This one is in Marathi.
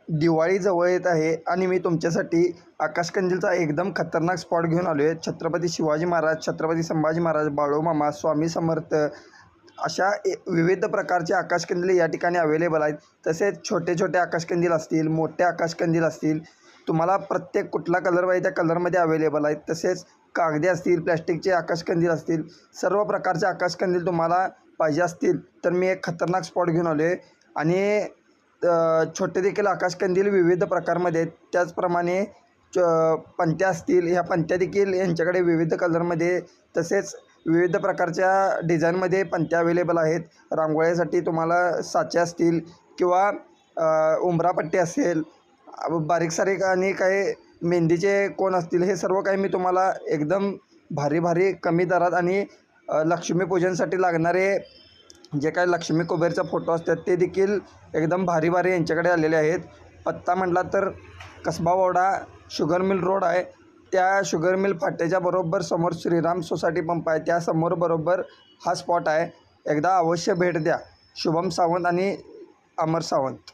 दिवाळी जवळ येत आहे आणि मी तुमच्यासाठी आकाशकंदीलचा एकदम खतरनाक स्पॉट घेऊन आलो आहे. छत्रपती शिवाजी महाराज, छत्रपती संभाजी महाराज, बाळूमामा, स्वामी समर्थ अशा विविध प्रकारचे आकाशकंदील या ठिकाणी अवेलेबल आहेत. तसेच छोटे छोटे आकाशकंदील असतील, मोठे आकाशकंदील असतील, तुम्हाला प्रत्येक कुठला कलर पाहिजे त्या कलरमध्ये अवेलेबल आहेत. तसेच कागदी असतील, प्लॅस्टिकचे आकाशकंदील असतील, सर्व प्रकारचे आकाशकंदील तुम्हाला पाहिजे असतील तर मी एक खतरनाक स्पॉट घेऊन आलो आहे. आणि छोटे देखील आकाशकंदील विविध प्रकारमध्ये आहेत. त्याचप्रमाणे पणत्या असतील, ह्या पणत्या देखील यांच्याकडे विविध कलरमध्ये तसेच विविध प्रकारच्या डिझाईनमध्ये पणत्या अवेलेबल आहेत. रांगोळ्यासाठी तुम्हाला साचे असतील किंवा उंबरापट्टी असेल, बारीक सारीक आणि काही मेहंदीचे कोन असतील, हे सर्व काही मी तुम्हाला एकदम भारी भारी कमी दरात आणि लक्ष्मीपूजनसाठी लागणारे जे काही लक्ष्मी कुबेरचा फोटो असतात ते देखील एकदम भारी भारी यांच्याकडे आलेले आहेत. पत्ता म्हटला तर कसबा वाडा शुगर मिल रोड आहे. त्या शुगर मिल फाट्याच्या बरोबर समोर श्रीराम सोसायटी पंप आहे, त्यासमोर बरोबर हा स्पॉट आहे. एकदा अवश्य भेट द्या. शुभम सावंत आणि अमर सावंत.